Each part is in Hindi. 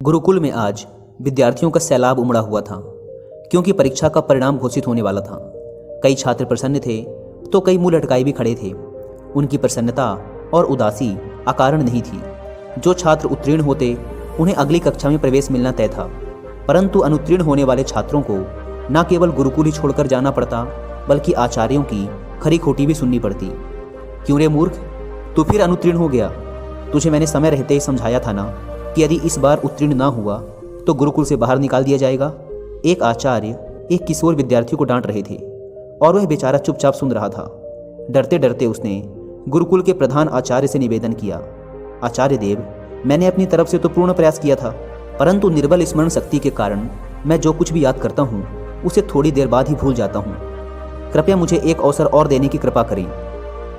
गुरुकुल में आज विद्यार्थियों का सैलाब उमड़ा हुआ था, क्योंकि परीक्षा का परिणाम घोषित होने वाला था। कई छात्र प्रसन्न थे तो कई मुंह लटकाए भी खड़े थे। उनकी प्रसन्नता और उदासी अकारण नहीं थी। जो छात्र उत्तीर्ण होते उन्हें अगली कक्षा में प्रवेश मिलना तय था, परंतु अनुत्तीर्ण होने वाले छात्रों को न केवल गुरुकुल ही छोड़कर जाना पड़ता, बल्कि आचार्यों की खरी खोटी भी सुननी पड़ती। क्यों रे मूर्ख, तू फिर अनुत्तीर्ण हो गया? तुझे मैंने समय रहते ही समझाया था ना कि यदि इस बार उत्तीर्ण ना हुआ तो गुरुकुल से बाहर निकाल दिया जाएगा। एक आचार्य एक किशोर विद्यार्थी को डांट रहे थे और वह बेचारा चुपचाप सुन रहा था। डरते डरते उसने गुरुकुल के प्रधान आचार्य से निवेदन किया, आचार्य देव, मैंने अपनी तरफ से तो पूर्ण प्रयास किया था, परंतु निर्बल स्मरण शक्ति के कारण मैं जो कुछ भी याद करता हूँ उसे थोड़ी देर बाद ही भूल जाता हूँ। कृपया मुझे एक अवसर और देने की कृपा करें।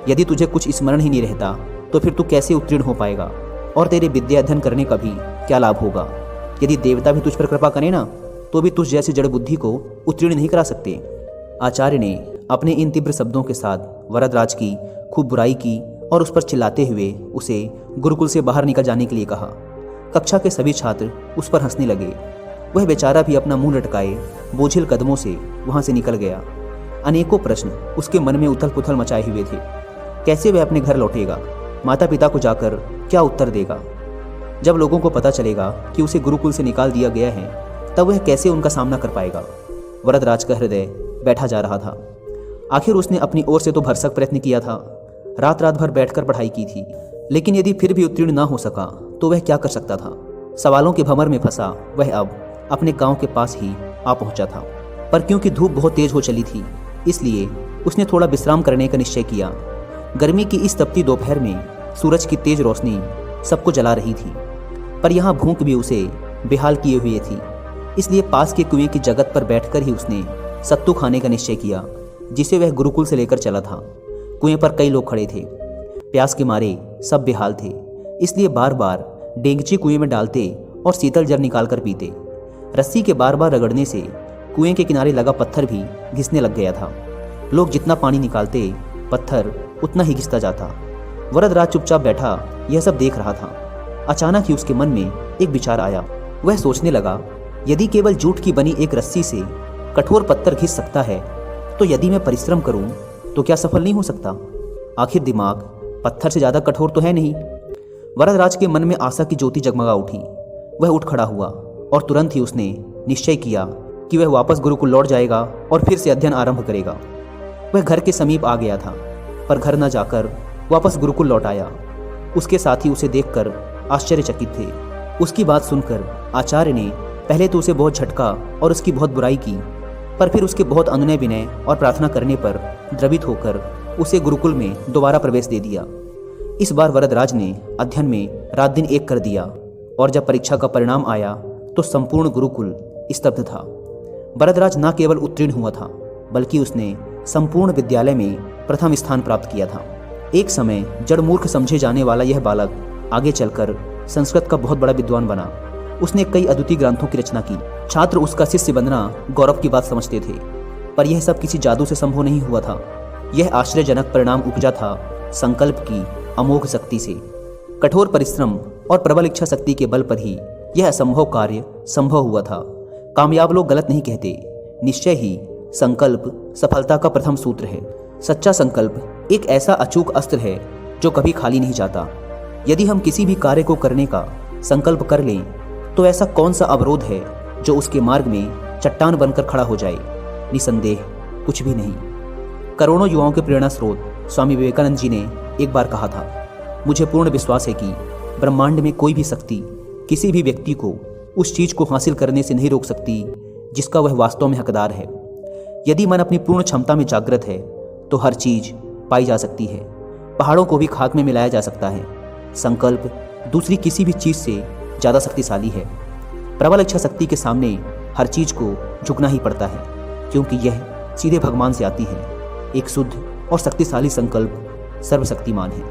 यदि तुझे कुछ स्मरण ही नहीं रहता तो फिर तू कैसे उत्तीर्ण हो पाएगा और तेरे विद्या अध्ययन करने का भी क्या लाभ होगा? यदि देवता भी तुझ पर कृपा करें ना तो भी तुझ जैसी जड़ बुद्धि को उत्तीर्ण नहीं करा सकते। आचार्य ने अपने इन तीव्र शब्दों के साथ वरदराज की खूब बुराई की और उस पर चिल्लाते हुए उसे गुरुकुल से बाहर निकल जाने के लिए कहा। कक्षा के सभी छात्र उस पर हंसने लगे। वह बेचारा भी अपना मुंह लटकाए बोझिल कदमों से वहां से निकल गया। अनेकों प्रश्न उसके मन में उथल पुथल मचाए हुए थे। कैसे वह अपने घर लौटेगा? माता पिता को जाकर क्या उत्तर देगा? जब लोगों को पता चलेगा कि उसे गुरुकुल से निकाल दिया गया है तब वह कैसे उनका सामना कर पाएगा? वरदराज का हृदय बैठा जा रहा था। आखिर उसने अपनी ओर से तो भरसक प्रयत्न किया था, रात रात भर बैठकर पढ़ाई की थी, लेकिन यदि फिर भी उत्तीर्ण ना हो सका तो वह क्या कर सकता था? सवालों के भंवर में फंसा वह अब अपने गांव के पास ही आ पहुंचा था, पर क्योंकि धूप बहुत तेज हो चली थी इसलिए उसने थोड़ा विश्राम करने का निश्चय किया। गर्मी की इस तपती दोपहर में सूरज की तेज रोशनी सबको जला रही थी, पर यहाँ भूख भी उसे बेहाल किए हुए थी। इसलिए पास के कुएं की जगत पर बैठकर ही उसने सत्तू खाने का निश्चय किया, जिसे वह गुरुकुल से लेकर चला था। कुएं पर कई लोग खड़े थे। प्यास के मारे सब बेहाल थे, इसलिए बार बार डेंगची कुएं में डालते और शीतल जल निकाल कर पीते। रस्सी के बार बार रगड़ने से कुएं के किनारे लगा पत्थर भी घिसने लग गया था। लोग जितना पानी निकालते पत्थर उतना ही घिसता जाता। वरदराज चुपचाप बैठा यह सब देख रहा था। अचानक ही उसके मन में एक विचार आया। वह सोचने लगा, यदि केवल जूट की बनी एक रस्सी से कठोर पत्थर घिस सकता है तो यदि मैं परिश्रम करूं तो क्या सफल नहीं हो सकता? आखिर दिमाग पत्थर से ज्यादा कठोर तो है नहीं। वरदराज के मन में आशा की ज्योति जगमगा उठी। वह उठ खड़ा हुआ और तुरंत ही उसने निश्चय किया कि वह वापस गुरुकुल लौट जाएगा और फिर से अध्ययन आरंभ करेगा। वह घर के समीप आ गया था, पर घर न जाकर वापस गुरुकुल लौट आया। उसके साथी उसे देखकर आश्चर्यचकित थे। उसकी बात सुनकर आचार्य ने पहले तो उसे बहुत झटका और उसकी बहुत बुराई की, पर फिर उसके बहुत अनुनय विनय और प्रार्थना करने पर द्रवित होकर उसे गुरुकुल में दोबारा प्रवेश दे दिया। इस बार वरदराज ने अध्ययन में रात दिन एक कर दिया और जब परीक्षा का परिणाम आया तो संपूर्ण गुरुकुल स्तब्ध था। वरदराज न केवल उत्तीर्ण हुआ था, बल्कि उसने संपूर्ण विद्यालय में प्रथम स्थान प्राप्त किया था। एक समय जड़ मूर्ख समझे जाने वाला यह बालक आगे चलकर संस्कृत का बहुत बड़ा विद्वान बना। उसने कई अद्वितीय ग्रंथों की रचना की। छात्र उसका शिष्य बनना गौरव की बात समझते थे, पर यह सब किसी जादू से संभव नहीं हुआ था। यह आश्चर्यजनक परिणाम उपजा था संकल्प की अमोघ शक्ति से। कठोर परिश्रम और प्रबल इच्छा शक्ति के बल पर ही यह असंभव कार्य संभव हुआ था। कामयाब लोग गलत नहीं कहते। निश्चय ही संकल्प सफलता का प्रथम सूत्र है। सच्चा संकल्प एक ऐसा अचूक अस्त्र है जो कभी खाली नहीं जाता। यदि हम किसी भी कार्य को करने का संकल्प कर लें तो ऐसा कौन सा अवरोध है जो उसके मार्ग में चट्टान बनकर खड़ा हो जाए? निसंदेह कुछ भी नहीं। करोड़ों युवाओं के प्रेरणा स्रोत स्वामी विवेकानंद जी ने एक बार कहा था, मुझे पूर्ण विश्वास है कि ब्रह्मांड में कोई भी शक्ति किसी भी व्यक्ति को उस चीज को हासिल करने से नहीं रोक सकती जिसका वह वास्तव में हकदार है। यदि मन अपनी पूर्ण क्षमता में जागृत है तो हर चीज पाई जा सकती है। पहाड़ों को भी खाक में मिलाया जा सकता है। संकल्प दूसरी किसी भी चीज से ज्यादा शक्तिशाली है। प्रबल इच्छा शक्ति के सामने हर चीज को झुकना ही पड़ता है, क्योंकि यह सीधे भगवान से आती है। एक शुद्ध और शक्तिशाली संकल्प सर्वशक्तिमान है।